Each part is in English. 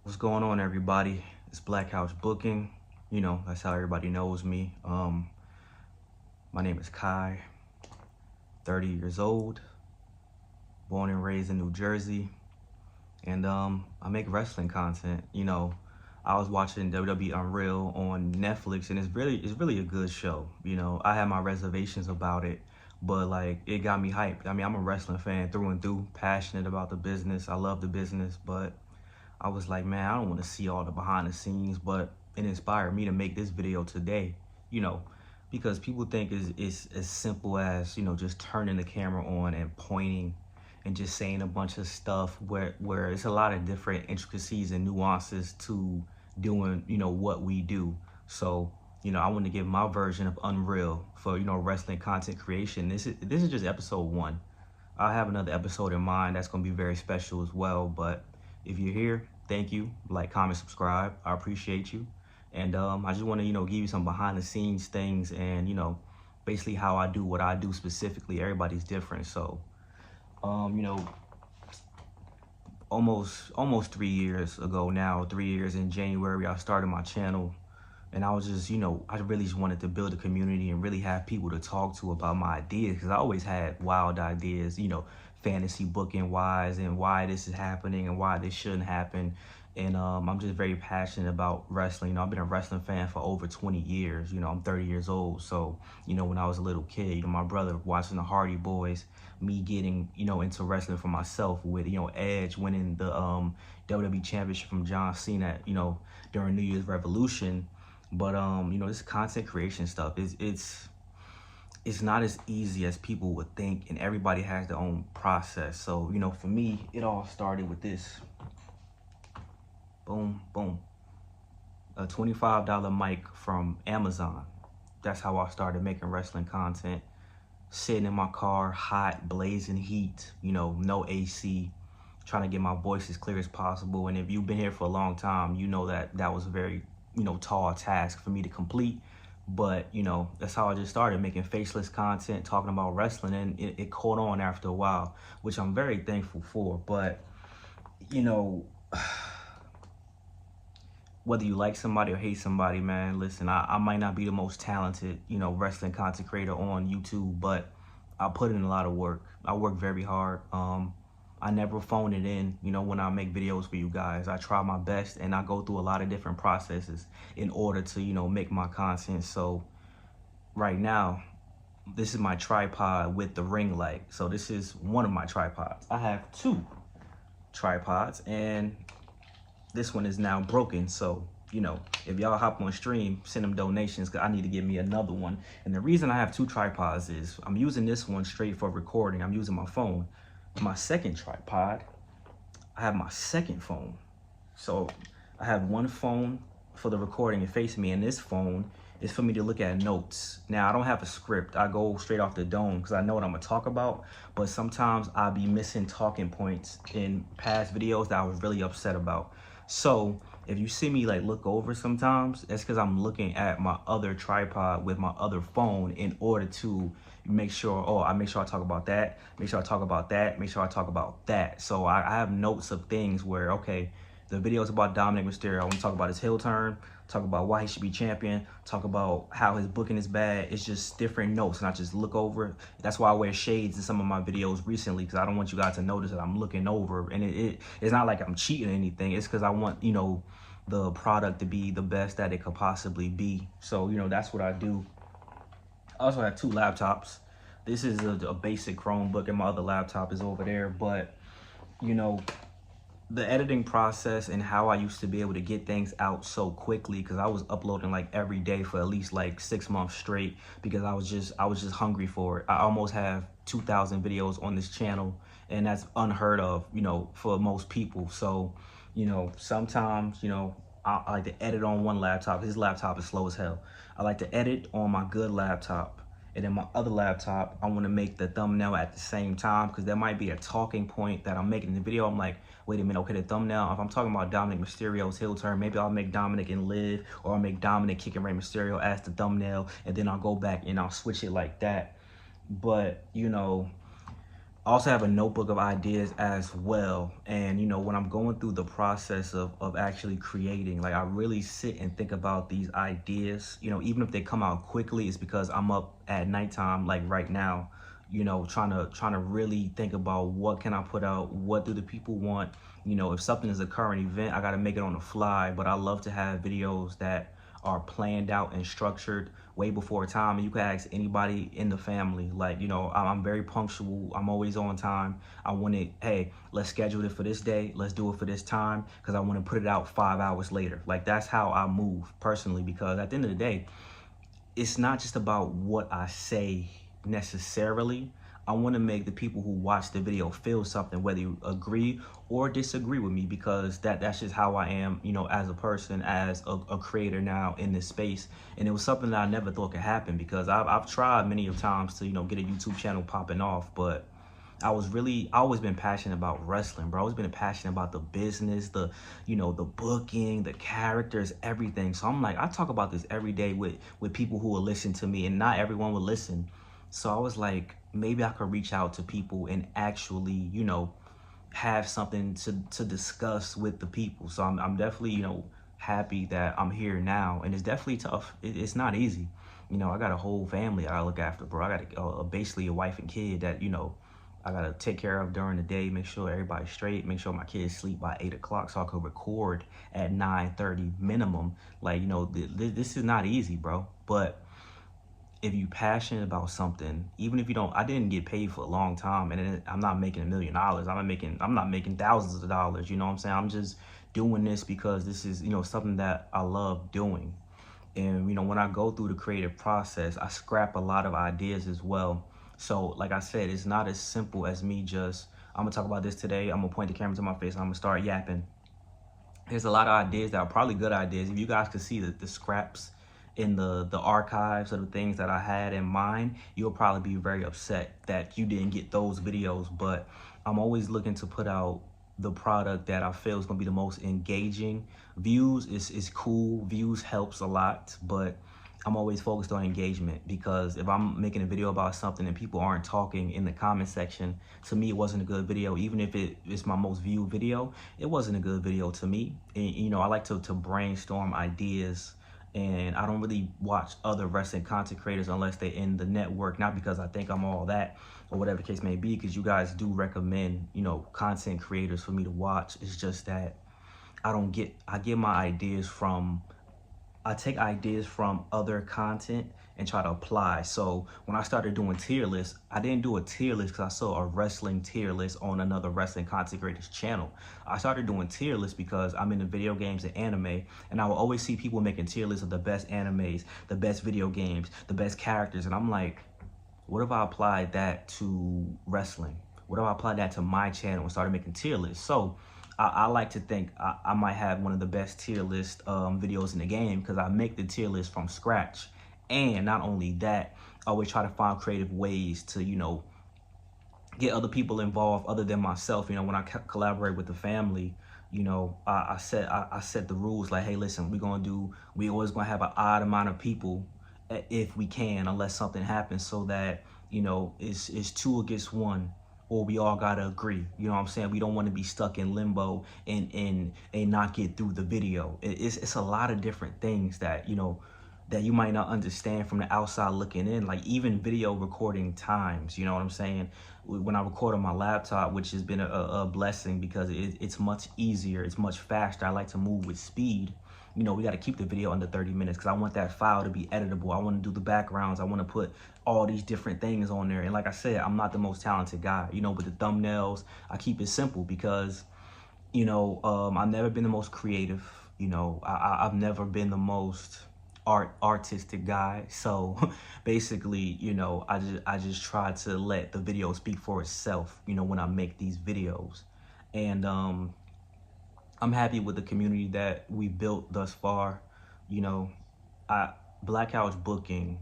What's going on, everybody? It's Black House Booking. You know, that's how everybody knows me. My name is Kai, 30 years old, born and raised in New Jersey, and I make wrestling content. I was watching WWE UnREAL on Netflix, and it's really a good show. I had my reservations about it, but like it got me hyped. I mean, I'm a wrestling fan through and through, passionate about the business. I love the business, but I was like, man, I don't want to see all the behind the scenes, but it inspired me to make this video today, you know, because people think it's as simple as, just turning the camera on and pointing and just saying a bunch of stuff where it's a lot of different intricacies and nuances to doing, what we do. So, I want to give my version of Unreal for, wrestling content creation. This is just episode 1. I have another episode in mind that's going to be very special as well. But if you're here, thank you. Like, comment, subscribe. I appreciate you. And I just want to, give you some behind the scenes things and, basically how I do what I do specifically. Everybody's different. So, um, you know, almost 3 years ago now, 3 years in January, I started my channel. And I was just, I really just wanted to build a community and really have people to talk to about my ideas, because I always had wild ideas, fantasy booking wise, and why this is happening and why this shouldn't happen. And I'm just very passionate about wrestling. I've been a wrestling fan for over 20 years. I'm 30 years old. So, when I was a little kid, my brother watching the Hardy Boys, me getting, into wrestling for myself with, Edge winning the WWE Championship from John Cena, during New Year's Revolution. But this content creation stuff it's not as easy as people would think, and everybody has their own process. So, for me, it all started with this. Boom, boom. A $25 mic from Amazon. That's how I started making wrestling content. Sitting in my car, hot, blazing heat, no AC, trying to get my voice as clear as possible. And if you've been here for a long time, you know that was a very, tall task for me to complete. But, that's how I just started making faceless content, talking about wrestling, and it caught on after a while, which I'm very thankful for. But, whether you like somebody or hate somebody, man, listen, I might not be the most talented, wrestling content creator on YouTube, but I put in a lot of work. I work very hard. I never phone it in, when I make videos for you guys. I try my best, and I go through a lot of different processes in order to, make my content. So right now, this is my tripod with the ring light. So this is one of my tripods. I have 2 tripods, and this one is now broken. So, if y'all hop on stream, send them donations, because I need to get me another one. And the reason I have 2 tripods is I'm using this one straight for recording. I'm using my phone. My second tripod, I have my second phone. So I have one phone for the recording and facing me, and this phone is for me to look at notes. Now, I don't have a script. I go straight off the dome because I know what I'm gonna talk about, but sometimes I'll be missing talking points in past videos that I was really upset about. So if you see me like look over sometimes, that's because I'm looking at my other tripod with my other phone in order to make sure, I make sure I talk about that, make sure I talk about that, make sure I talk about that. So I have notes of things where, okay, the video is about Dominic Mysterio. I want to talk about his heel turn, talk about why he should be champion, talk about how his booking is bad. It's just different notes, and I just look over. That's why I wear shades in some of my videos recently, because I don't want you guys to notice that I'm looking over. And it's not like I'm cheating or anything. It's because I want, the product to be the best that it could possibly be. So, that's what I do. I also have 2 laptops. This is a basic Chromebook, and my other laptop is over there. But, the editing process and how I used to be able to get things out so quickly, because I was uploading like every day for at least like 6 months straight, because I was just hungry for it. I almost have 2,000 videos on this channel, and that's unheard of, for most people. So, sometimes, I like to edit on one laptop. His laptop is slow as hell. I like to edit on my good laptop. And then my other laptop, I want to make the thumbnail at the same time, because there might be a talking point that I'm making in the video. I'm like, wait a minute, okay, the thumbnail, if I'm talking about Dominic Mysterio's heel turn, maybe I'll make Dominic and Liv, or I'll make Dominic kicking Rey Mysterio as the thumbnail, and then I'll go back and I'll switch it like that. But, I also have a notebook of ideas as well. And, you know, when I'm going through the process of actually creating, like I really sit and think about these ideas, you know, even if they come out quickly, it's because I'm up at nighttime, like right now, you know, trying to really think about what can I put out, what do the people want. You know, if something is a current event, I got to make it on the fly. But I love to have videos that are planned out and structured way before time. And you can ask anybody in the family, like, you know, I'm very punctual. I'm always on time. I want it, hey, let's schedule it for this day. Let's do it for this time, because I want to put it out 5 hours later. Like, that's how I move personally, because at the end of the day, it's not just about what I say necessarily. I want to make the people who watch the video feel something, whether you agree or disagree with me, because that's just how I am, you know, as a person, as a creator now in this space. And it was something that I never thought could happen, because I've tried many of times to, you know, get a YouTube channel popping off, but I always been passionate about wrestling, bro. I always been passionate about the business, you know, the booking, the characters, everything. So I'm like, I talk about this every day with people who will listen to me, and not everyone will listen. So I was like, maybe I could reach out to people and actually, you know, have something to discuss with the people. So I'm definitely, you know, happy that I'm here now, and it's definitely tough. It's not easy. You know, I got a whole family I look after, bro. I got basically a wife and kid that, you know, I gotta take care of during the day, make sure everybody's straight, make sure my kids sleep by 8 o'clock so I could record at 9:30 minimum. Like, you know, this is not easy, bro. But if you passionate about something, even if you don't, I didn't get paid for a long time, and I'm not making $1 million. I'm not making thousands of dollars. You know what I'm saying? I'm just doing this because this is, you know, something that I love doing. And, you know, when I go through the creative process, I scrap a lot of ideas as well. So, like I said, it's not as simple as me just, I'm gonna talk about this today, I'm gonna point the camera to my face, and I'm gonna start yapping. There's a lot of ideas that are probably good ideas. If you guys could see the scraps in the archives of the things that I had in mind, you'll probably be very upset that you didn't get those videos. But I'm always looking to put out the product that I feel is gonna be the most engaging. Views is cool, views helps a lot, but I'm always focused on engagement, because if I'm making a video about something and people aren't talking in the comment section, to me it wasn't a good video. Even if it's my most viewed video, it wasn't a good video to me. And, you know, I like to brainstorm ideas, and I don't really watch other wrestling content creators unless they're in the network, not because I think I'm all that or whatever the case may be, because you guys do recommend, you know, content creators for me to watch. It's just that I get my ideas from, I take ideas from other content and try to apply. So when I started doing tier lists, I didn't do a tier list because I saw a wrestling tier list on another wrestling content creator's channel. I started doing tier lists because I'm into video games and anime, and I will always see people making tier lists of the best animes, the best video games, the best characters. And I'm like, what if I applied that to wrestling? What if I applied that to my channel and started making tier lists? So I like to think I might have one of the best tier list videos in the game, because I make the tier list from scratch. And not only that, I always try to find creative ways to, you know, get other people involved other than myself. You know, when I collaborate with the family, you know, I set the rules like, hey, listen, we always gonna have an odd amount of people if we can, unless something happens, so that, you know, it's two against one, or we all gotta agree. You know what I'm saying? We don't want to be stuck in limbo and not get through the video. It's a lot of different things that, you know, that you might not understand from the outside looking in, like even video recording times. You know what I'm saying? When I record on my laptop, which has been a blessing, because it's much easier, it's much faster. I like to move with speed. You know, we got to keep the video under 30 minutes because I want that file to be editable. I want to do the backgrounds. I want to put all these different things on there. And like I said, I'm not the most talented guy, you know, but the thumbnails, I keep it simple because, you know, I've never been the most creative. You know, I've never been the most artistic guy. So basically, you know, I just try to let the video speak for itself, you know, when I make these videos. And I'm happy with the community that we built thus far. You know, Black Couch Booking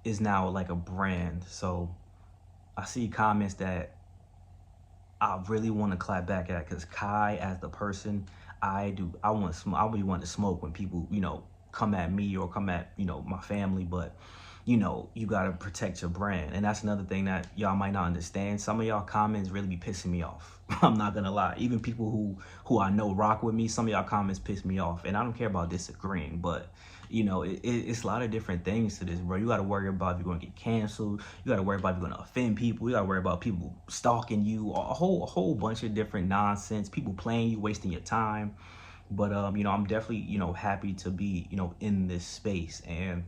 is now like a brand. So I see comments that I really want to clap back at, because Kai, as the person, I really want to smoke when people, you know, come at me or come at, you know, my family. But you know, you got to protect your brand. And that's another thing that y'all might not understand. Some of y'all comments really be pissing me off. I'm not gonna lie. Even people who I know rock with me, some of y'all comments piss me off. And I don't care about disagreeing, but you know, it's a lot of different things to this, bro. You got to worry about if you're gonna get canceled. You got to worry about if you're gonna offend people. You got to worry about people stalking you. A whole bunch of different nonsense. People playing you, wasting your time. But you know, I'm definitely, you know, happy to be, you know, in this space. And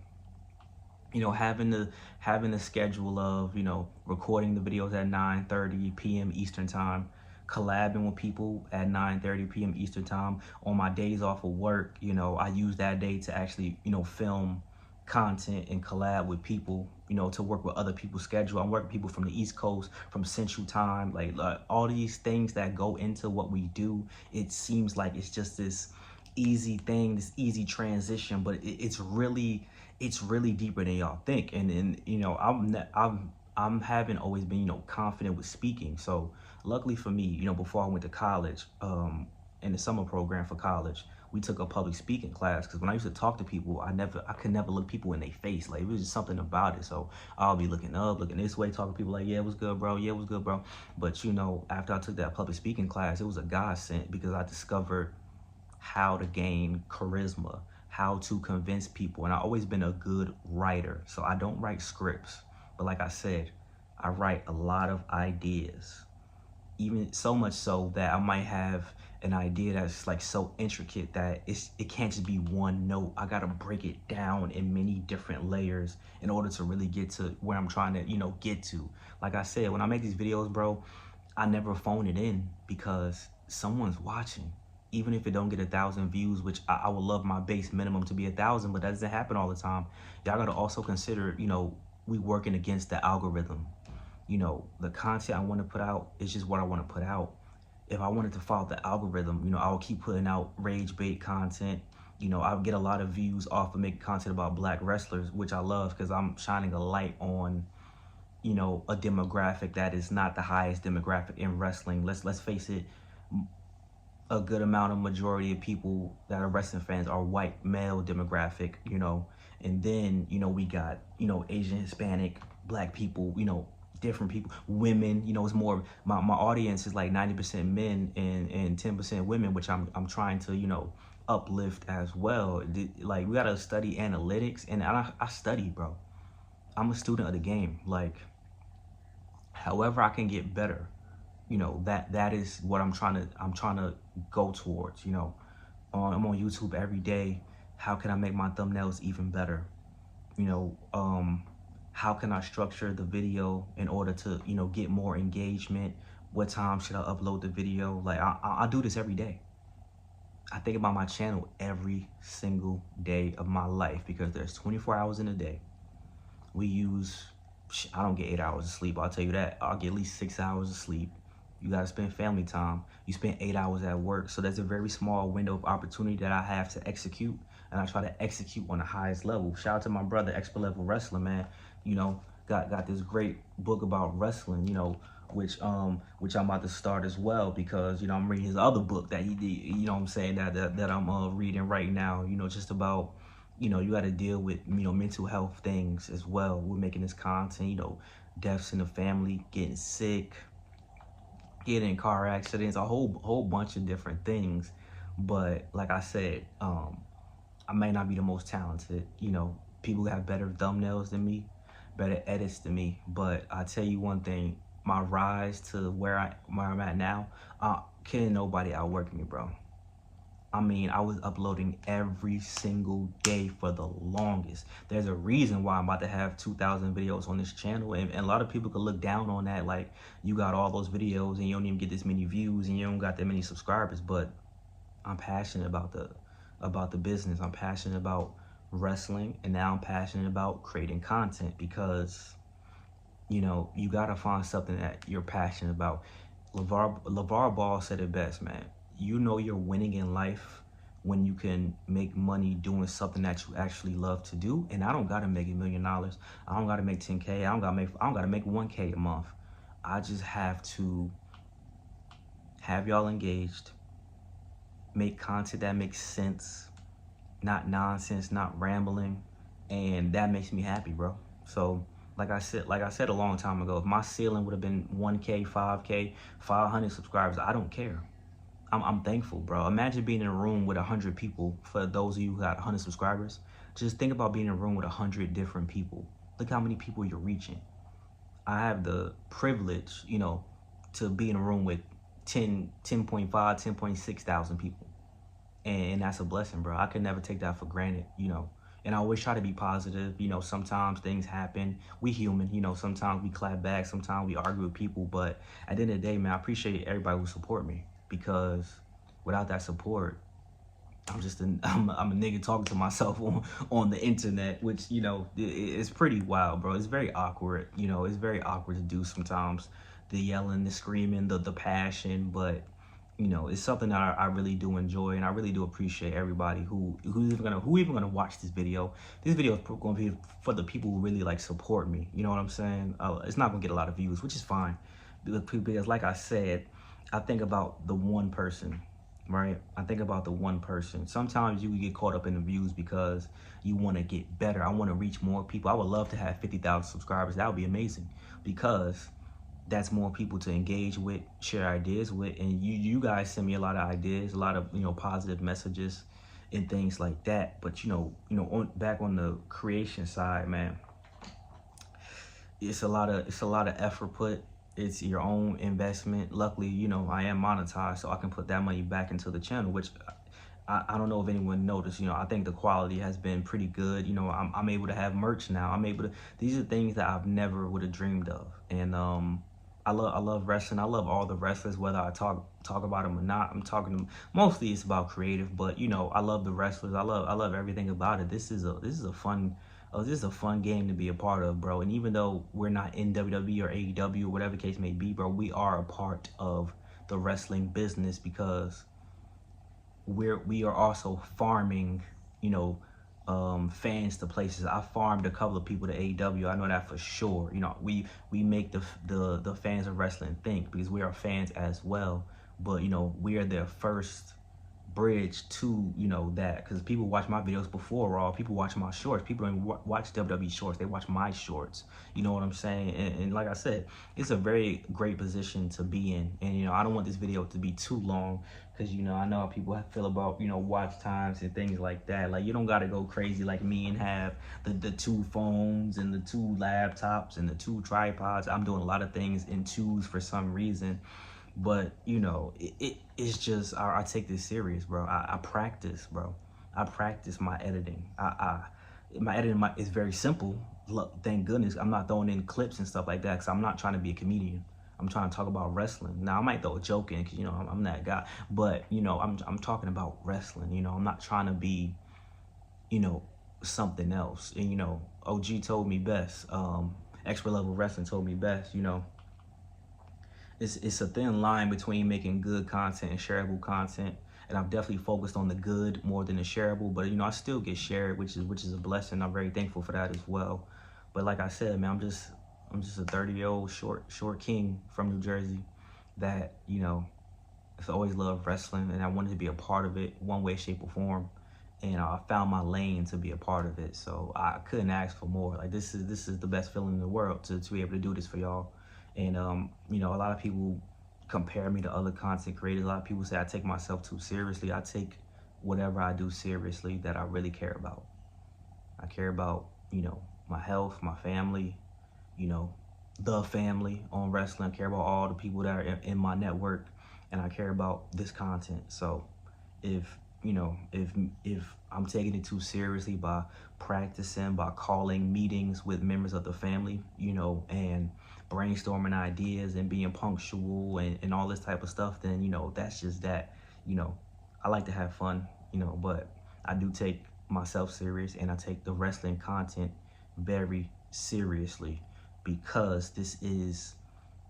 you know, having the schedule of, you know, recording the videos at 9:30 p.m. Eastern time, collabing with people at 9:30 p.m. Eastern time on my days off of work. You know, I use that day to actually, you know, film content and collab with people, you know, to work with other people's schedule. I'm working with people from the East Coast, from Central Time, like all these things that go into what we do. It seems like it's just this easy thing, this easy transition, but it's really deeper than y'all think. And you know, I'm haven't always been, you know, confident with speaking. So luckily for me, you know, before I went to college, in the summer program for college, we took a public speaking class, because when I used to talk to people, I could never look people in their face. Like, it was just something about it. So I'll be looking up, looking this way, talking to people like, yeah, it was good, bro. Yeah, it was good, bro. But you know, after I took that public speaking class, it was a godsend, because I discovered how to gain charisma, how to convince people. And I've always been a good writer. So I don't write scripts, but like I said, I write a lot of ideas. Even so much so that I might have an idea that's like so intricate that it can't just be one note. I gotta break it down in many different layers in order to really get to where I'm trying to, you know, get to. Like I said, when I make these videos, bro, I never phone it in, because someone's watching. Even if it don't get 1,000 views, which I would love my base minimum to be 1,000, but that doesn't happen all the time. Y'all gotta also consider, you know, we working against the algorithm. You know, the content I want to put out is just what I want to put out. If I wanted to follow the algorithm, you know, I'll keep putting out rage bait content. You know, I'll get a lot of views off of making content about black wrestlers, which I love, because I'm shining a light on, you know, a demographic that is not the highest demographic in wrestling. Let's face it, a good amount of majority of people that are wrestling fans are white male demographic, you know. And then, you know, we got, you know, Asian, Hispanic, black people, you know, different people, women. You know, it's more, my audience is like 90% men and 10% women, which I'm trying to, you know, uplift as well. Like, we gotta study analytics, and I study, bro. I'm a student of the game. Like, however I can get better, you know, that is what I'm trying to go towards. You know, I'm on YouTube every day. How can I make my thumbnails even better? You know, how can I structure the video in order to, you know, get more engagement? What time should I upload the video? Like, I do this every day. I think about my channel every single day of my life, because there's 24 hours in a day. We use, I don't get 8 hours of sleep, I'll tell you that. I'll get at least 6 hours of sleep. You gotta spend family time. You spend 8 hours at work. So there's a very small window of opportunity that I have to execute, and I try to execute on the highest level. Shout out to my brother, Expert Level Wrestler, man. You know, got this great book about wrestling, you know, which I'm about to start as well, because, you know, I'm reading his other book that he did, you know what I'm saying, that I'm reading right now, you know, just about, you know, you got to deal with, you know, mental health things as well. We're making this content, you know, deaths in the family, getting sick, getting in car accidents, a whole bunch of different things. But like I said, I may not be the most talented. You know, people have better thumbnails than me, better edits than me. But I tell you one thing, my rise to where I'm at now, can't nobody outwork me, bro. I mean, I was uploading every single day for the longest. There's a reason why I'm about to have 2,000 videos on this channel. And a lot of people could look down on that, like, you got all those videos and you don't even get this many views and you don't got that many subscribers. But I'm passionate about the business. I'm passionate about wrestling, and now I'm passionate about creating content, because, you know, you gotta find something that you're passionate about. LeVar Ball said it best, man. You know you're winning in life when you can make money doing something that you actually love to do. And I don't gotta make $1 million. I don't gotta make 10K. I don't gotta make 1K a month. I just have to have y'all engaged, make content that makes sense, not nonsense, not rambling, and that makes me happy, bro. So like I said a long time ago, if my ceiling would have been 1K, 5K, 500 subscribers, I don't care. I'm thankful, bro. Imagine being in a room with 100 people. For those of you who got 100 subscribers, just think about being in a room with 100 different people. Look how many people you're reaching. I have the privilege, to be in a room with 10.5, 10.6 thousand people. And that's a blessing, bro. I could never take that for granted. And I always try to be positive. Sometimes things happen. We human, sometimes we clap back, sometimes we argue with people. But at the end of the day, man, I appreciate everybody who support me, because without that support, I'm a nigga talking to myself on the internet, which, it's pretty wild, bro. It's very awkward. It's very awkward to do sometimes. The yelling, the screaming, the passion, but it's something that I really do enjoy, and I really do appreciate everybody who's even gonna watch this video. This video is gonna be for the people who really like support me. You know what I'm saying? It's not gonna get a lot of views, which is fine, because like I said, I think about the one person, right? I think about the one person. Sometimes you get caught up in the views because you want to get better. I want to reach more people. I would love to have 50,000 subscribers. That would be amazing, because that's more people to engage with, share ideas with, and you guys send me a lot of ideas, a lot of positive messages and things like that. But back on the creation side, man, it's a lot of effort put. It's your own investment. Luckily, I am monetized, so I can put that money back into the channel, which I don't know if anyone noticed. I think the quality has been pretty good. I'm able to have merch now. These are things that I've never would have dreamed of. And I love wrestling. I love all the wrestlers, whether I talk about them or not. I'm talking to them. Mostly it's about creative, but I love the wrestlers. I love everything about it. This is a fun game to be a part of, bro. And even though we're not in WWE or AEW or whatever the case may be, bro, we are a part of the wrestling business, because we are also farming, fans to places. I farmed a couple of people to AEW. I know that for sure. We make the fans of wrestling think, because we are fans as well. But we are their first bridge to that, because people watch my videos before Raw. People watch my shorts. People don't even watch WWE shorts. They watch my shorts. You know what I'm saying? And like I said, it's a very great position to be in. And I don't want this video to be too long, because I know how people feel about watch times and things like that. Like, you don't gotta go crazy like me and have the 2 phones and the 2 laptops and the 2 tripods. I'm doing a lot of things in 2s for some reason. But it's just I take this serious, bro. I practice, bro. I practice my editing. My editing is very simple. Look, thank goodness I'm not throwing in clips and stuff like that, because I'm not trying to be a comedian. I'm trying to talk about wrestling. Now I might throw a joke in, because I'm that guy. But I'm talking about wrestling. I'm not trying to be something else. And OG told me best. Expert Level Wrestling told me best. It's a thin line between making good content and shareable content, and I've definitely focused on the good more than the shareable. But I still get shared, which is a blessing. I'm very thankful for that as well. But like I said, man, I'm just a 30-year-old short king from New Jersey that has always loved wrestling, and I wanted to be a part of it one way, shape, or form. And I found my lane to be a part of it, so I couldn't ask for more. Like, this is the best feeling in the world to be able to do this for y'all. And a lot of people compare me to other content creators. A lot of people say I take myself too seriously. I take whatever I do seriously that I really care about. I care about my health, my family, the family on wrestling. I care about all the people that are in my network, and I care about this content. So if I'm taking it too seriously by practicing, by calling meetings with members of the family, and brainstorming ideas and being punctual and all this type of stuff, then that's just that. I like to have fun, but I do take myself serious, and I take the wrestling content very seriously, because this is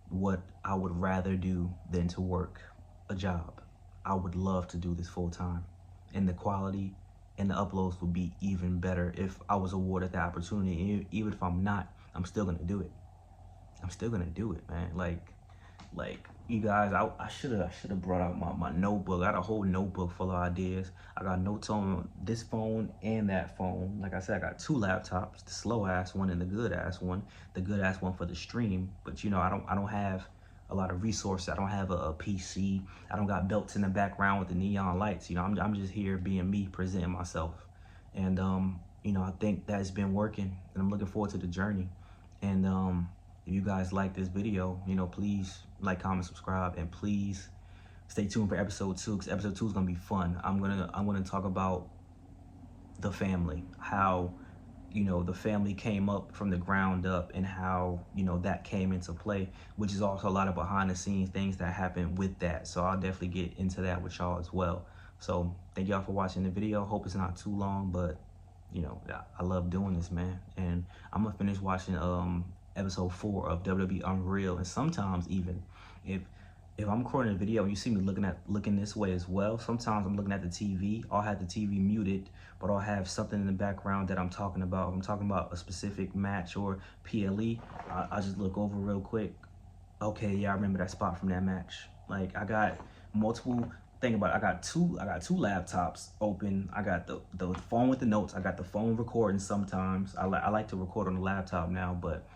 what I would rather do than to work a job. I would love to do this full time, and the quality and the uploads would be even better if I was awarded the opportunity. Even if I'm not, I'm still gonna do it. I'm still gonna do it, man. Like You guys, I should have brought out my notebook. I got a whole notebook full of ideas. I got notes on this phone and that phone. Like I said, I got two laptops, the slow ass one and the good ass one. The good ass one for the stream. But you know, I don't have a lot of resources. I don't have a PC. I don't got belts in the background with the neon lights. You know, I'm just here being me, presenting myself. And you know, I think that's been working, and I'm looking forward to the journey. And if you guys like this video, you know, please like, comment, subscribe, and please stay tuned for episode 2, because episode 2 is gonna be fun. I'm gonna talk about the family, how, you know, the family came up from the ground up, and how, you know, that came into play, which is also a lot of behind the scenes things that happened with that. So I'll definitely get into that with y'all as well. So thank y'all for watching the video. Hope it's not too long, but you know, I love doing this, man. And I'm gonna finish watching episode 4 of WWE UnREAL, and sometimes even if I'm recording a video and you see me looking this way as well, sometimes I'm looking at the TV. I'll have the TV muted, but I'll have something in the background that I'm talking about. If I'm talking about a specific match or PLE, I'll just look over real quick. Okay, yeah, I remember that spot from that match. Like, I got multiple. Think about it, I got two laptops open. I got the phone with the notes. I got the phone recording sometimes. I like to record on the laptop now, but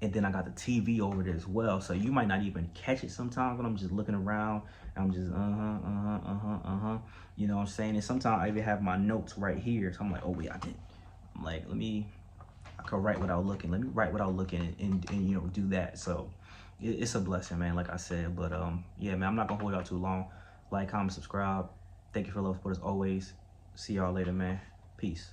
and then I got the TV over there as well. So you might not even catch it sometimes when I'm just looking around. And I'm just You know what I'm saying? And sometimes I even have my notes right here. So I'm like, oh wait, I'm like, I could write without looking. Let me write without looking, and you know, do that. So it's a blessing, man, like I said. But yeah, man, I'm not gonna hold y'all too long. Like, comment, subscribe. Thank you for the love, support as always. See y'all later, man. Peace.